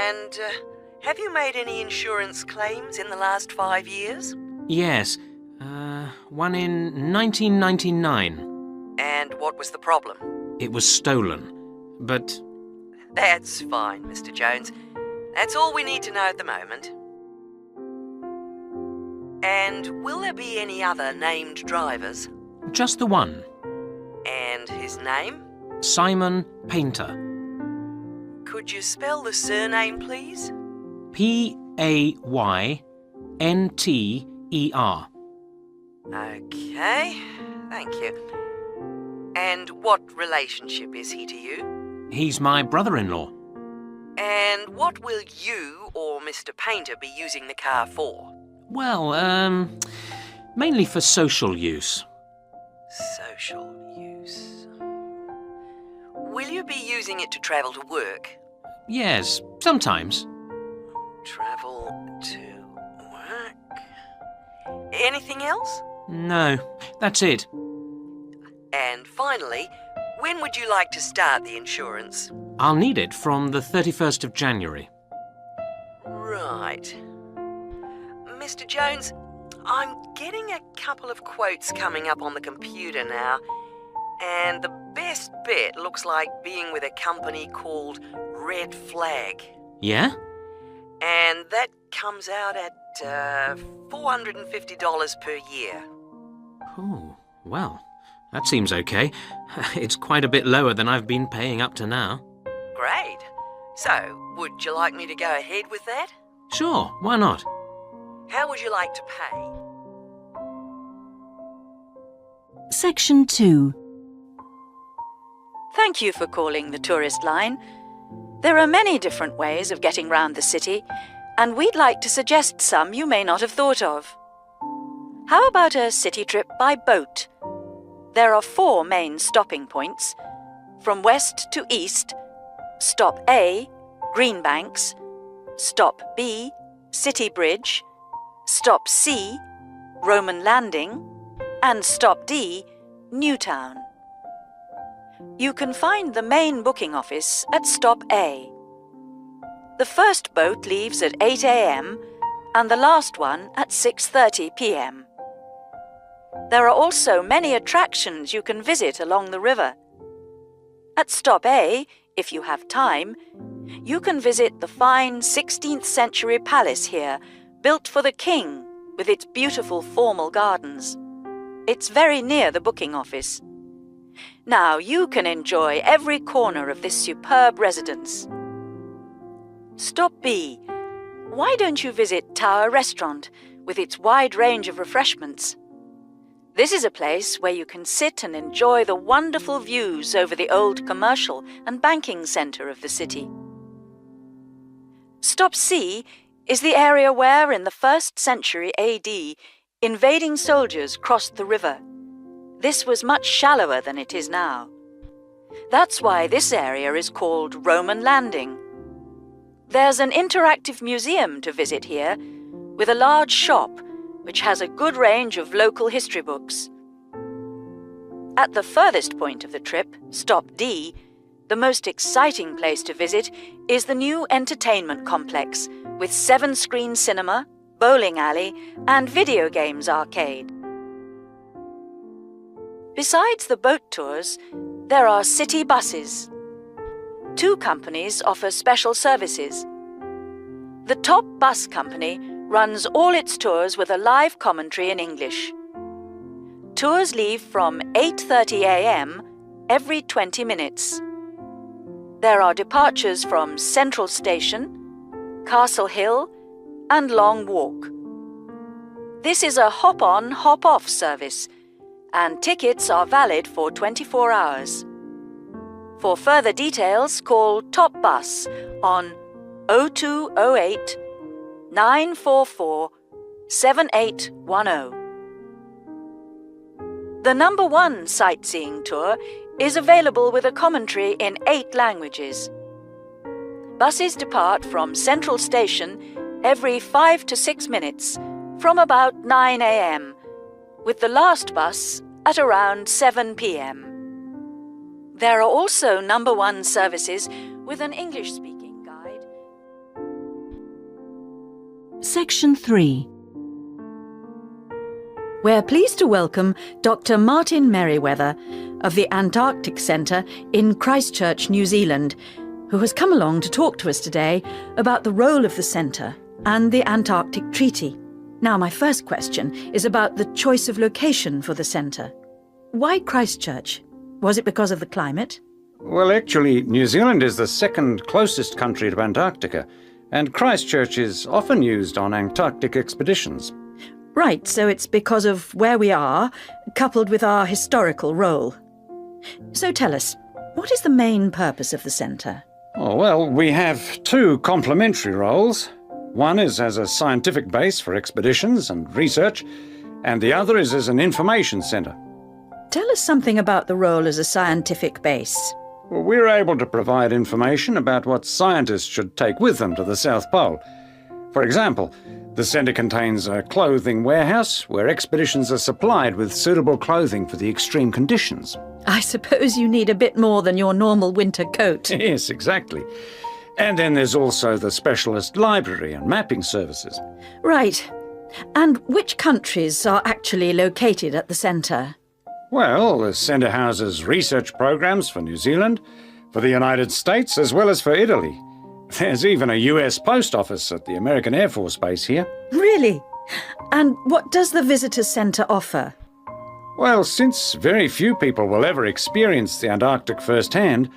And have you made any insurance claims in the last 5 years? Yes, one in 1999. And what was the problem? It was stolen, but... That's fine, Mr. Jones. That's all we need to know at the moment. And will there be any other named drivers? just the one. And his name? Simon Painter. Could you spell the surname, please? Payntner. Okay, thank you. And what relationship is he to you? He's my brother-in-law. And what will you or Mr. Painter be using the car for? Well, mainly for social use. Social use. Will you be using it to travel to work? Yes, sometimes. Travel to work. Anything else? No, that's it. And finally, when would you like to start the insurance? I'll need it from the 31st of January. Right. Mr. Jones, I'm getting a couple of quotes coming up on the computer now, and the best bet looks like being with a company called Red Flag. Yeah? And that comes out at $450 per year. Oh, well, that seems okay. It's quite a bit lower than I've been paying up to now. Great. So, would you like me to go ahead with that? Sure, why not? How would you like to pay? Section 2. Thank you for calling the tourist line. There are many different ways of getting round the city, and we'd like to suggest some you may not have thought of. How about a city trip by boat? There are 4 main stopping points. From west to east, Stop A, Greenbanks, Stop B, City Bridge, Stop C, Roman Landing, and Stop D, Newtown. You can find the main booking office at Stop A. The first boat leaves at 8 a.m. and the last one at 6:30 p.m. There are also many attractions you can visit along the river. At Stop A, if you have time, you can visit the fine 16th century palace here, built for the king, with its beautiful formal gardens. It's very near the booking office. Now you can enjoy every corner of this superb residence. Stop B. Why don't you visit Tower Restaurant with its wide range of refreshments? This is a place where you can sit and enjoy the wonderful views over the old commercial and banking centre of the city. Stop C is the area where, in the 1st century AD, invading soldiers crossed the river. This was much shallower than it is now. That's why this area is called Roman Landing. There's an interactive museum to visit here, with a large shop which has a good range of local history books. At the furthest point of the trip, Stop D, the most exciting place to visit is the new entertainment complex with 7-screen cinema, bowling alley, and video games arcade. Besides the boat tours, there are city buses. 2 companies offer special services. The top bus company runs all its tours with a live commentary in English. Tours leave from 8:30 a.m. every 20 minutes. There are departures from Central Station, Castle Hill, and Long Walk. This is a hop-on, hop-off service, and tickets are valid for 24 hours. For further details, call Top Bus on 0208 944 7810. The number 1 sightseeing tour is available with a commentary in 8 languages. Buses depart from Central Station every 5 to 6 minutes from about 9 a.m., with the last bus at around 7 p.m. There are also number 1 services with an English-speaking guide. Section 3. We're pleased to welcome Dr. Martin Merriweather of the Antarctic Centre in Christchurch, New Zealand, who has come along to talk to us today about the role of the centre and the Antarctic Treaty. Now, my first question is about the choice of location for the centre. Why Christchurch? Was it because of the climate? Well, actually, New Zealand is the second closest country to Antarctica, and Christchurch is often used on Antarctic expeditions. Right, so it's because of where we are, coupled with our historical role. So tell us, what is the main purpose of the centre? Oh, well, we have two complementary roles. One is as a scientific base for expeditions and research, and the other is as an information centre. Tell us something about the role as a scientific base. Well, we're able to provide information about what scientists should take with them to the South Pole. For example, the centre contains a clothing warehouse where expeditions are supplied with suitable clothing for the extreme conditions. I suppose you need a bit more than your normal winter coat. Yes, exactly. And then there's also the specialist library and mapping services. Right. And which countries are actually located at the centre? Well, the centre houses research programs for New Zealand, for the United States, as well as for Italy. There's even a US post office at the American Air Force Base here. Really? And what does the visitor centre offer? Well, since very few people will ever experience the Antarctic firsthand,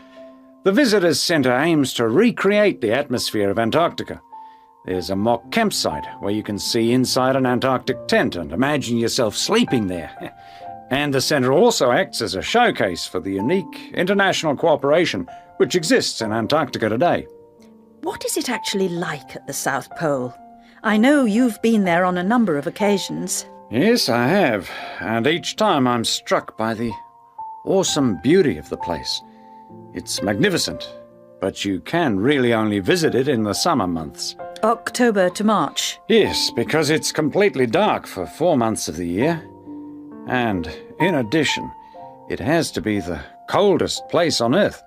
the Visitors Centre aims to recreate the atmosphere of Antarctica. There's a mock campsite where you can see inside an Antarctic tent and imagine yourself sleeping there. And the centre also acts as a showcase for the unique international cooperation which exists in Antarctica today. What is it actually like at the South Pole? I know you've been there on a number of occasions. Yes, I have, and each time I'm struck by the awesome beauty of the place. It's magnificent, but you can really only visit it in the summer months. October to March. Yes, because it's completely dark for 4 months of the year. And, in addition, it has to be the coldest place on Earth.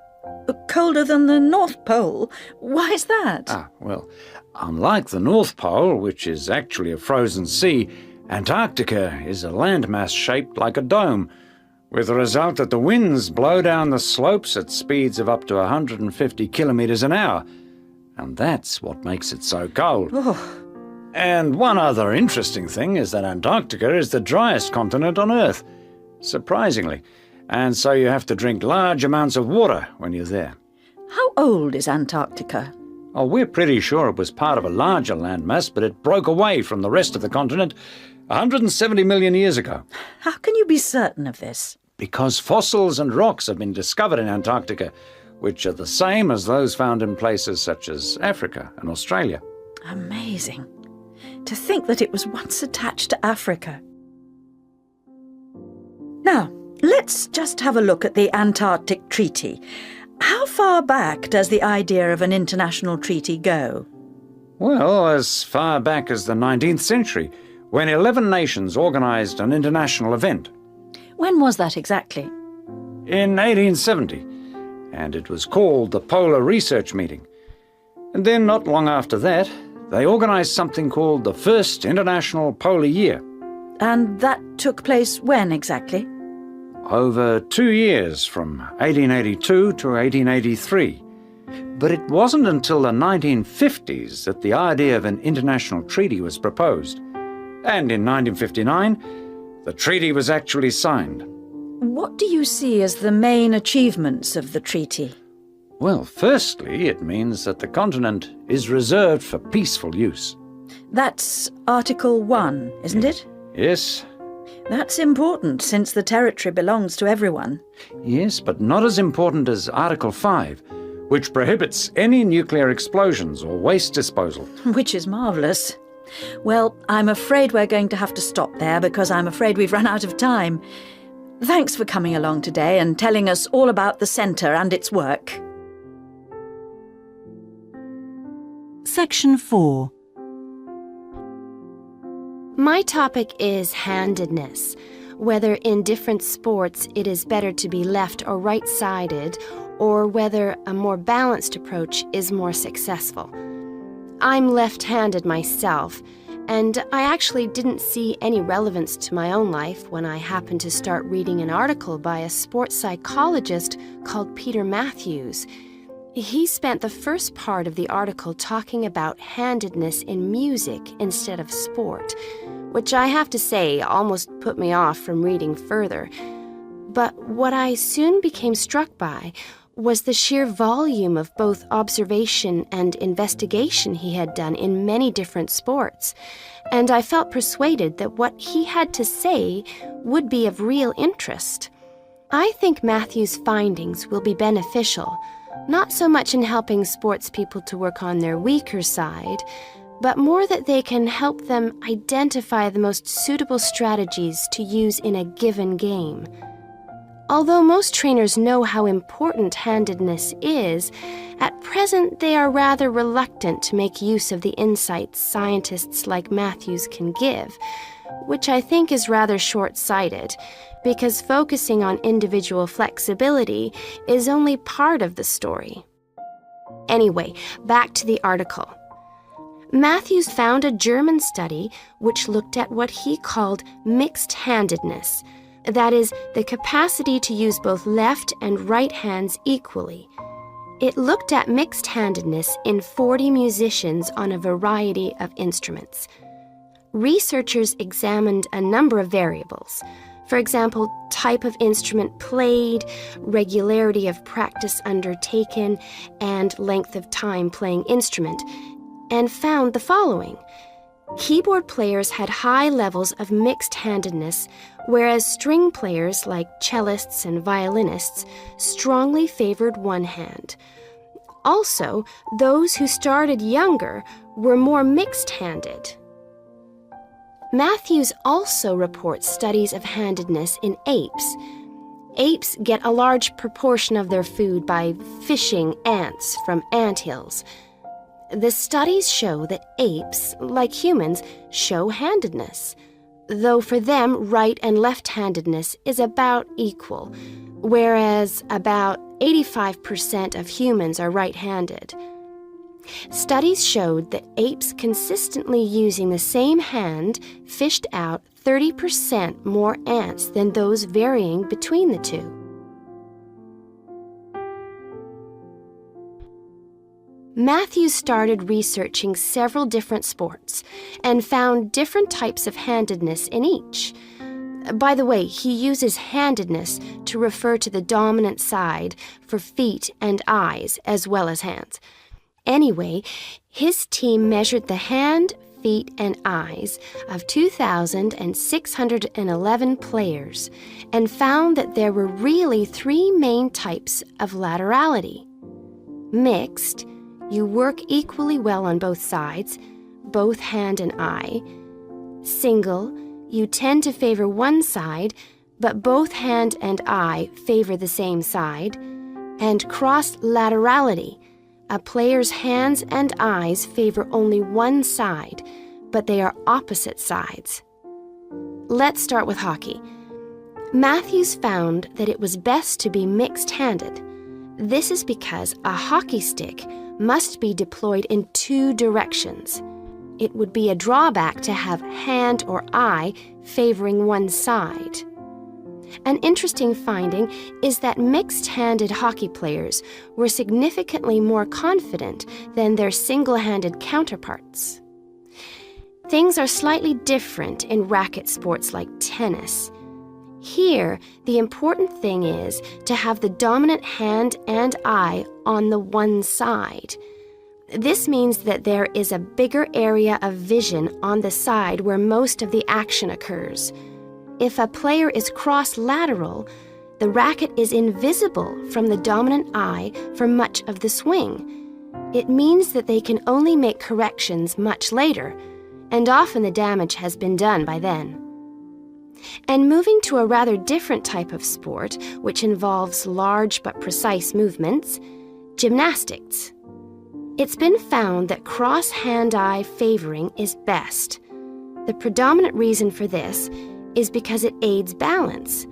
Colder than the North Pole? Why is that? Well, unlike the North Pole, which is actually a frozen sea, Antarctica is a landmass shaped like a dome, with the result that the winds blow down the slopes at speeds of up to 150 kilometres an hour. And that's what makes it so cold. Oh. And one other interesting thing is that Antarctica is the driest continent on Earth, surprisingly, and so you have to drink large amounts of water when you're there. How old is Antarctica? Oh, we're pretty sure it was part of a larger landmass, but it broke away from the rest of the continent 170 million years ago. How can you be certain of this? Because fossils and rocks have been discovered in Antarctica, which are the same as those found in places such as Africa and Australia. Amazing. To think that it was once attached to Africa. Now, let's just have a look at the Antarctic Treaty. How far back does the idea of an international treaty go? Well, as far back as the 19th century, when 11 nations organised an international event. When was that exactly? In 1870, and it was called the Polar Research Meeting. And then not long after that, they organised something called the First International Polar Year. And that took place when exactly? Over 2 years, from 1882 to 1883. But it wasn't until the 1950s that the idea of an international treaty was proposed. And in 1959, the treaty was actually signed. What do you see as the main achievements of the treaty? Well, firstly, it means that the continent is reserved for peaceful use. That's Article 1, isn't it? Yes. That's important, since the territory belongs to everyone. Yes, but not as important as Article 5, which prohibits any nuclear explosions or waste disposal. Which is marvellous. Well, I'm afraid we're going to have to stop there because I'm afraid we've run out of time. Thanks for coming along today and telling us all about the centre and its work. Section 4. My topic is handedness, whether in different sports it is better to be left or right-sided, or whether a more balanced approach is more successful. I'm left-handed myself, and I actually didn't see any relevance to my own life when I happened to start reading an article by a sports psychologist called Peter Matthews. He spent the first part of the article talking about handedness in music instead of sport, which I have to say almost put me off from reading further. But what I soon became struck by was the sheer volume of both observation and investigation he had done in many different sports, and I felt persuaded that what he had to say would be of real interest. I think Matthew's findings will be beneficial, not so much in helping sports people to work on their weaker side, but more that they can help them identify the most suitable strategies to use in a given game. Although most trainers know how important handedness is, at present they are rather reluctant to make use of the insights scientists like Matthews can give, which I think is rather short-sighted, because focusing on individual flexibility is only part of the story. Anyway, back to the article. Matthews found a German study which looked at what he called mixed-handedness, that is, the capacity to use both left and right hands equally. It looked at mixed-handedness in 40 musicians on a variety of instruments. Researchers examined a number of variables. For example, type of instrument played, regularity of practice undertaken, and length of time playing instrument, and found the following. Keyboard players had high levels of mixed-handedness, whereas string players like cellists and violinists strongly favored one hand. Also, those who started younger were more mixed-handed. Matthews also reports studies of handedness in apes. Apes get a large proportion of their food by fishing ants from anthills. The studies show that apes, like humans, show handedness, though for them right and left-handedness is about equal, whereas about 85% of humans are right-handed. Studies showed that apes consistently using the same hand fished out 30% more ants than those varying between the two. Matthews started researching several different sports and found different types of handedness in each. By the way, he uses handedness to refer to the dominant side for feet and eyes as well as hands. Anyway, his team measured the hand, feet, and eyes of 2,611 players and found that there were really three main types of laterality. Mixed, you work equally well on both sides, both hand and eye. Single, you tend to favor one side, but both hand and eye favor the same side. And cross-laterality, a player's hands and eyes favor only one side, but they are opposite sides. Let's start with hockey. Matthews found that it was best to be mixed-handed. This is because a hockey stick must be deployed in two directions. It would be a drawback to have hand or eye favoring one side. An interesting finding is that mixed-handed hockey players were significantly more confident than their single-handed counterparts. Things are slightly different in racket sports like tennis. Here, the important thing is to have the dominant hand and eye on the one side. This means that there is a bigger area of vision on the side where most of the action occurs. If a player is cross-lateral, the racket is invisible from the dominant eye for much of the swing. It means that they can only make corrections much later, and often the damage has been done by then. And moving to a rather different type of sport, which involves large but precise movements, gymnastics. It's been found that cross-hand-eye favoring is best. The predominant reason for this is because it aids balance,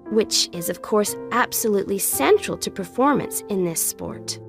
which is, of course, absolutely central to performance in this sport.